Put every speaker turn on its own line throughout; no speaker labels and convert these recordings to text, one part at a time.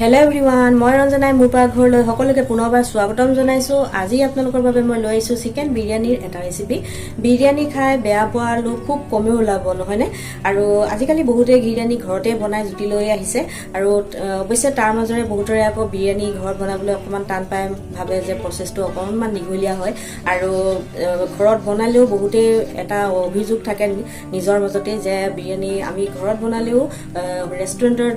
Hello' everyone, মই ৰঞ্জনাই মোৰ পাকঘৰলৈ সকলোকে পুনৰবাৰ স্বাগতম জনাইছোঁ। আজি আপোনালোকৰ বাবে মই লৈ আহিছোঁ চিকেন বিৰিয়ানীৰ এটা ৰেচিপি। বিৰিয়ানী খাই বেয়া পোৱা লোক খুব কমেই ওলাব, নহয়নে? আৰু আজিকালি বহুতে বিৰিয়ানী ঘৰতে বনাই জুতি লৈ আহিছে। আৰু অৱশ্যে তাৰ মাজৰে বহুতৰে আকৌ বিৰিয়ানী ঘৰত বনাবলৈ অকণমান টান পায়, ভাবে যে প্ৰচেছটো অকণমান দীঘলীয়া হয়। আৰু ঘৰত বনালেও বহুতেই এটা অভিযোগ থাকে নিজৰ মাজতে যে বিৰিয়ানী আমি ঘৰত বনালেও ৰেষ্টুৰেণ্টৰ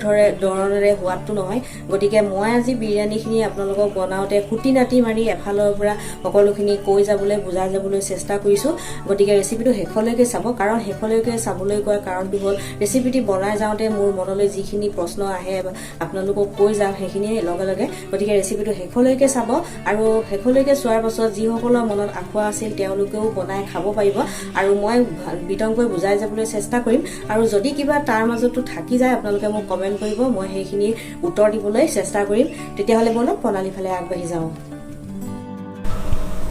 ধৰণেৰে সোৱাদটো নহয়। গতিকে মই আজি বিৰিয়ানীখিনি আপোনালোকক বনাওঁতে খুটি নাটি মাৰি এফালৰ পৰা সকলোখিনি কৈ যাবলৈ বুজাই যাবলৈ চেষ্টা কৰিছোঁ। গতিকে ৰেচিপিটো শেষলৈকে চাব, কাৰণ শেষলৈকে চাবলৈ কোৱাৰ কাৰণটো হ'ল ৰেচিপিটি বনাই যাওঁতে মোৰ মনলৈ যিখিনি প্ৰশ্ন আহে আপোনালোকক কৈ যাওঁ সেইখিনি লগে লগে। গতিকে ৰেচিপিটো শেষলৈকে চাব, আৰু শেষলৈকে চোৱাৰ পাছত যিসকলৰ মনত আশা আছিল তেওঁলোকেও বনাই খাব পাৰিব। আৰু মই বিতংকৈ বুজাই যাবলৈ চেষ্টা কৰিম। আৰু যদি কিবা তাৰ মাজতো থাকি যায় আপোনালোকে মোক কমেণ্ট কৰিব, মই সেইখিনি উত্তৰ দিবলৈ চেষ্টা কৰিম। তেতিয়াহ'লে বলক প্ৰণালীৰ ফালে আগবাঢ়ি যাওঁ।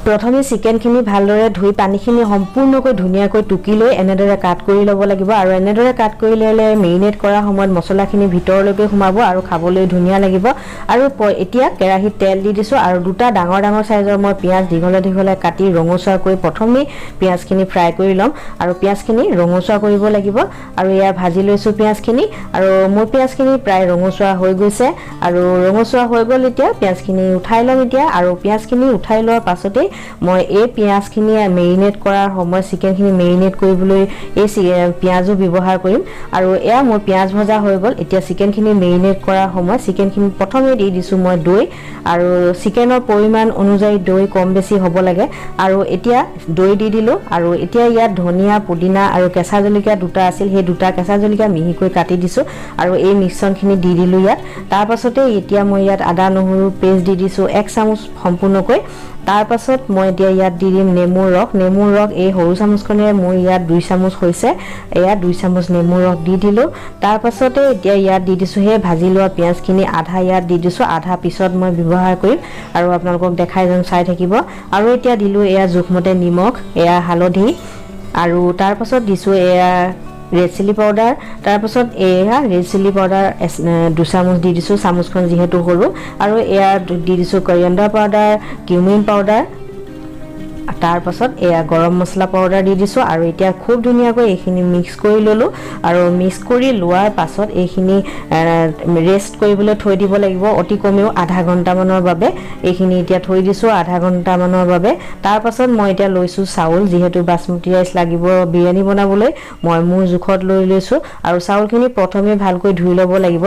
প্ৰথমে চিকেনখিনি ভালদৰে ধুই পানীখিনি সম্পূৰ্ণকৈ ধুনীয়াকৈ টুকি লৈ এনেদৰে কাট কৰি ল'ব লাগিব। আৰু এনেদৰে কাট কৰি ল'লে মেৰিনেট কৰাৰ সময়ত মছলাখিনি ভিতৰলৈকে সোমাব আৰু খাবলৈ ধুনীয়া লাগিব। আৰু এতিয়া কেৰাহীত তেল দি দিছোঁ, আৰু দুটা ডাঙৰ ডাঙৰ চাইজৰ মই পিঁয়াজ দীঘলে দীঘলে কাটি ৰঙচুৱা কৰি প্ৰথমেই পিঁয়াজখিনি ফ্ৰাই কৰি ল'ম। আৰু পিঁয়াজখিনি ৰঙচুৱা কৰিব লাগিব। আৰু এয়া ভাজি লৈছোঁ পিঁয়াজখিনি, আৰু মোৰ পিঁয়াজখিনি প্ৰায় ৰঙচুৱা হৈ গৈছে। আৰু ৰঙচুৱা হৈ গ'ল, এতিয়া পিঁয়াজখিনি উঠাই ল'ম এতিয়া। আৰু পিঁয়াজখিনি উঠাই লোৱাৰ পাছতেই মই এই পিঁয়াজখিনি মেৰিনেট কৰাৰ সময়ত চিকেনখিনি মেৰিনেট কৰিবলৈ এই পিঁয়াজো ব্যৱহাৰ কৰিম। আৰু এয়া মোৰ পিঁয়াজ ভজা হৈ গ'ল। এতিয়া চিকেনখিনি মেৰিনেট কৰাৰ সময়ত চিকেনখিনি প্ৰথমে দি দিছোঁ মই দৈ, আৰু চিকেনৰ পৰিমাণ অনুযায়ী দৈ কম বেছি হ'ব লাগে। আৰু এতিয়া দৈ দি দিলোঁ, আৰু এতিয়া ইয়াত ধনিয়া, পুদিনা আৰু কেঁচা জলকীয়া দুটা আছিল, সেই দুটা কেঁচা জলকীয়া মিহিকৈ কাটি দিছোঁ, আৰু এই মিশ্ৰণখিনি দি দিলোঁ ইয়াত। তাৰপাছতে এতিয়া মই ইয়াত আদা নহৰু পেষ্ট দি দিছোঁ 1 চামুচ সম্পূৰ্ণকৈ। তাৰপাছত মই এতিয়া ইয়াত দি দিম নেমুৰ ৰস। নেমুৰ ৰস এই সৰু চামুচখনেৰে মোৰ ইয়াত 2 চামুচ হৈছে। এয়া 2 চামুচ নেমুৰ ৰস দি দিলোঁ। তাৰপাছতে এতিয়া ইয়াত দি দিছোঁ সেই ভাজি লোৱা পিঁয়াজখিনি, আধা ইয়াত দি দিছোঁ, আধা পিছত মই ব্যৱহাৰ কৰিম। আৰু আপোনালোকক দেখাই যাম, চাই থাকিব। আৰু এতিয়া দিলোঁ এয়া জোখমতে নিমখ, এয়া হালধি, আৰু তাৰপাছত দিছোঁ এয়া ৰেড চিলি পাউডাৰ। তাৰপাছত এয়া ৰেড চিলি পাউডাৰ 2 চামুচ দি দিছোঁ, চামুচখন যিহেতু সৰু। আৰু এয়া দি দিছোঁ কৰিয়েণ্ডাৰ পাউডাৰ, কিউমিন পাউডাৰ, তাৰপাছত এয়া গৰম মছলা পাউডাৰ দি দিছোঁ। আৰু এতিয়া খুব ধুনীয়াকৈ এইখিনি মিক্স কৰি ল'লোঁ। আৰু মিক্স কৰি লোৱাৰ পাছত এইখিনি ৰেষ্ট কৰিবলৈ থৈ দিব লাগিব, অতি কমেও আধা ঘণ্টামানৰ বাবে। এইখিনি এতিয়া থৈ দিছোঁ আধা ঘণ্টামানৰ বাবে। তাৰপাছত মই এতিয়া লৈছোঁ চাউল, যিহেতু বাচমতি ৰাইচ লাগিব বিৰিয়ানী বনাবলৈ, মই মোৰ জোখত লৈ লৈছোঁ। আৰু চাউলখিনি প্ৰথমে ভালকৈ ধুই ল'ব লাগিব,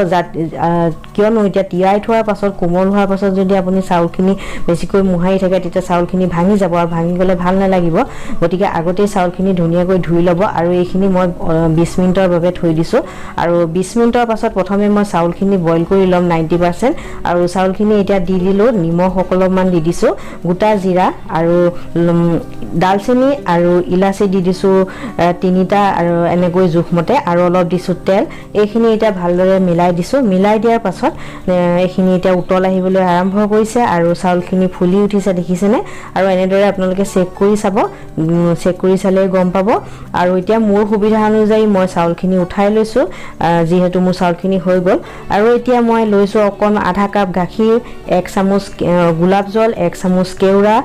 কিয়নো এতিয়া তিয়াই থোৱাৰ পাছত কোমল হোৱাৰ পাছত যদি আপুনি চাউলখিনি বেছিকৈ মোহাৰি থাকে তেতিয়া চাউলখিনি ভাঙি যাব, আৰু ভাঙি গ'লে ভাল নালাগিব। গতিকে আগতেই চাউলখিনি ধুনীয়াকৈ ধুই ল'ব। আৰু এইখিনি মই 20 মিনিটৰ বাবে থৈ দিছোঁ। আৰু 20 মিনিটৰ পাছত প্ৰথমে মই চাউলখিনি বইল কৰি ল'ম 90%। আৰু চাউলখিনি এতিয়া দি দিলোঁ, নিমখ অলপমান দি দিছোঁ, গোটা জিৰা আৰু ডালচেনি আৰু ইলাচি দি দিছোঁ 3টা, আৰু এনেকৈ জোখমতে, আৰু অলপ দিছোঁ তেল। এইখিনি এতিয়া ভালদৰে মিলাই দিছোঁ। মিলাই দিয়াৰ পাছত এইখিনি এতিয়া উতল আহিবলৈ আৰম্ভ কৰিছে, আৰু চাউলখিনি ফুলি উঠিছে, দেখিছেনে? আৰু এনেদৰে আপোনালোকে চেক কৰি চাব, চেক কৰি চালেই গম পাব। আৰু এতিয়া মোৰ সুবিধা অনুযায়ী মই চাউলখিনি উঠাই লৈছোঁ, যিহেতু মোৰ চাউলখিনি হৈ গ'ল। আৰু এতিয়া মই লৈছোঁ আধা কাপ গাখীৰ, 1 চামুচ গোলাপ জল, 1 চামুচ কেওৰা,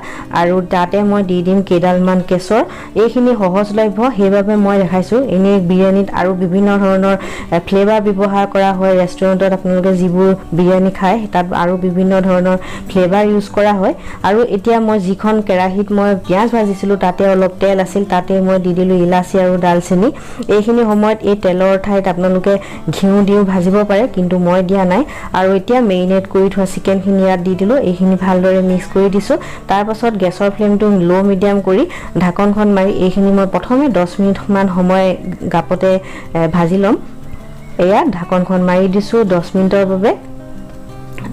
আৰু তাতে মই দি দিম কেইডালমান কেশৰ। এইখিনি সহজলভ্য সেইবাবে মই দেখাইছোঁ। এনেই বিৰিয়ানীত আৰু বিভিন্ন ধৰণৰ ফ্লেভাৰ ব্যৱহাৰ কৰা হয়। ৰেষ্টুৰেণ্টত আপোনালোকে যিবোৰ বিৰিয়ানী খায় তাত আৰু বিভিন্ন ধৰণৰ ফ্লেভাৰ ইউজ কৰা হয়। আৰু এতিয়া মই যিখন কেৰাহীত মই পিঁয়াজ ভাজিছিলোঁ তাতে অলপ তেল আছিল, তাতে মই দি দিলোঁ ইলাচি আৰু ডালচেনি। এইখিনি সময়ত এই তেলৰ ঠাইত আপোনালোকে ঘিউ দিও ভাজিব পাৰে, কিন্তু মই দিয়া নাই। আৰু এতিয়া মেৰিনেট কৰি থোৱা চিকেনখিনি ইয়াত দি দিলোঁ, এইখিনি ভালদৰে মিক্স কৰি দিছোঁ। তাৰপাছত গেছৰ ফ্লেমটো ল' মিডিয়াম কৰি ঢাকনখন মাৰি এইখিনি মই প্ৰথমে 10 মিনিটমান সময় গাপতে ভাজি ল'ম। এয়া ঢাকনখন মাৰি দিছোঁ 10 মিনিটৰ বাবে।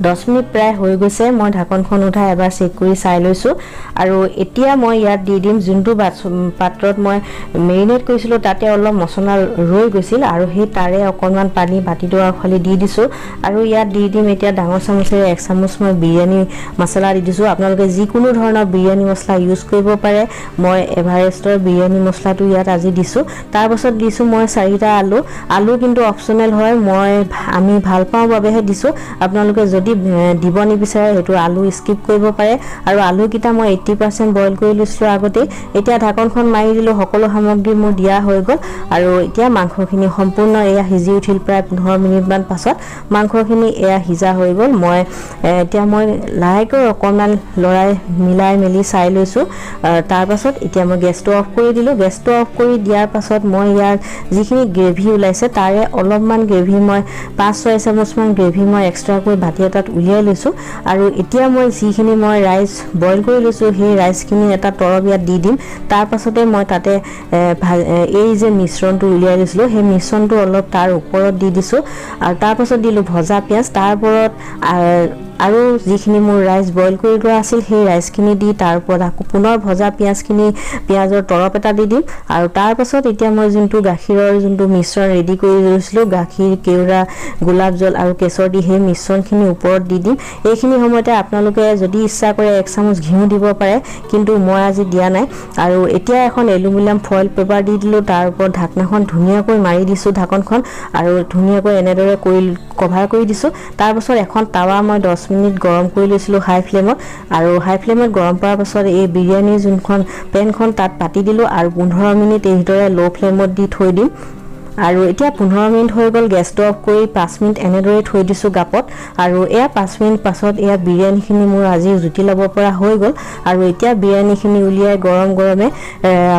10 মিনিট প্ৰায় হৈ গৈছে মই ঢাকনখন উঠাই এবাৰ চেক কৰি চাই লৈছোঁ আৰু এতিয়া মই ইয়াত দি দিম যোনটো পাত্ৰত মই মেৰিনেট কৰিছিলোঁ তাতে অলপ মছলা ৰৈ গৈছিল আৰু সেই তাৰে অকণমান পানী বাতিটোৰ ফালি দি দিছোঁ আৰু ইয়াত দি দিম এতিয়া ডাঙৰ চামুচেৰে 1 চামুচ মই বিৰিয়ানী মছলা দি দিছোঁ আপোনালোকে যিকোনো ধৰণৰ বিৰিয়ানী মছলা ইউজ কৰিব পাৰে মই এভাৰেষ্টৰ বিৰিয়ানী মছলাটো ইয়াত আজি দিছোঁ তাৰ পাছত দিছোঁ মই 4টা আলু কিন্তু অপচনেল হয় আমি ভাল পাওঁ বাবেহে দিছোঁ আপোনালোকে যদি দিব নিবিচাৰে হেতু আলু স্কিপ কৰিব পাৰে আৰু আলুকিটা মই 80% বইল কৰি লৈছিলোঁ আগতে এতিয়া ঢাকনখন মাৰি দিলোঁ সকলো সামগ্ৰী মোৰ দিয়া হৈ গ'ল আৰু এতিয়া মাংসখিনি সম্পূৰ্ণ এয়া সিজি উঠিল প্ৰায় 15 মিনিট মান পাছত মাংসখিনি এয়া সিজা হৈ গ'ল এতিয়া মই লাহেকৈ অকণমান লৰাই মিলাই মেলি চাই লৈছোঁ তাৰ পাছত এতিয়া মই গেছটো অফ কৰি দিলোঁ গেছটো অফ কৰি দিয়াৰ পাছত মই ইয়াৰ যিখিনি গ্ৰেভি ওলাইছে তাৰে অলপমান গ্ৰেভি মই 5-6 চামুচমান গ্ৰেভি মই এক্সট্ৰাকৈ বাটি এটাত উলিয়াই লৈছোঁ আৰু এতিয়া মই যিখিনি মই ৰাইচ বইল কৰি লৈছোঁ সেই ৰাইচখিনি এটা তৰপ ইয়াত দি দিম তাৰ পাছতে মই তাতে এই যে মিশ্ৰণটো উলিয়াই লৈছিলোঁ সেই মিশ্ৰণটো অলপ তাৰ ওপৰত দি দিছোঁ আৰু তাৰ পাছত দিলোঁ ভজা পিঁয়াজ তাৰ ওপৰত আৰু যিখিনি মোৰ ৰাইচ বইল কৰি লোৱা আছিল সেই ৰাইচখিনি দি তাৰ ওপৰত আকৌ পুনৰ ভজা পিঁয়াজৰ তৰপ এটা দি দিম আৰু তাৰ পাছত এতিয়া মই যোনটো গাখীৰৰ যোনটো মিশ্ৰণ ৰেডি কৰি লৈছিলোঁ গাখীৰ কেওৰা গোলাপ জল আৰু কেশৰ দি সেই মিশ্ৰণখিনি ওপৰত দি দিম এইখিনি সময়তে আপোনালোকে যদি ইচ্ছা কৰে 1 চামুচ ঘিউ দিব পাৰে কিন্তু মই আজি দিয়া নাই আৰু এতিয়া এখন এলুমিনিয়াম ফইল পেপাৰ দি দিলোঁ তাৰ ওপৰত ঢাকনাখন ধুনীয়াকৈ মাৰি দিছোঁ ঢাকনখন আৰু ধুনীয়াকৈ এনেদৰে কভাৰ কৰি দিছোঁ তাৰ পাছত এখন টাৱা মই 10 মিনিট গৰম কৰি লৈছিলোঁ হাই ফ্লেমত আৰু হাই ফ্লেমত গৰম কৰাৰ পাছত এই বিৰিয়ানীৰ যোনখন পেনখন তাত পাতি দিলোঁ আৰু 15 মিনিট এইদৰে লো ফ্লেমত দি থৈ দিম আৰু এতিয়া 15 মিনিট হৈ গ'ল গেছটো অফ কৰি 5 মিনিট এনেদৰে থৈ দিছোঁ গাপত আৰু এয়া 5 মিনিট পাছত এয়া বিৰিয়ানীখিনি মোৰ আজি জুতি ল'ব পৰা হৈ গ'ল আৰু এতিয়া বিৰিয়ানীখিনি উলিয়াই গৰমে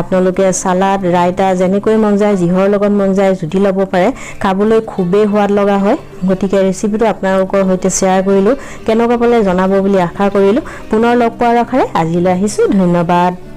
আপোনালোকে সালাড ৰাইতা যেনেকৈ মন যায় যিহৰ লগত মন যায় জুতি ল'ব পাৰে খাবলৈ খুবেই সোৱাদ লগা হয় গতিকে ৰেচিপিটো আপোনালোকৰ সৈতে শ্বেয়াৰ কৰিলোঁ কেনেকুৱা পালে জনাব বুলি আশা কৰিলোঁ পুনৰ লগ পোৱাৰ আশাৰে আজিলৈ আহিছোঁ ধন্যবাদ।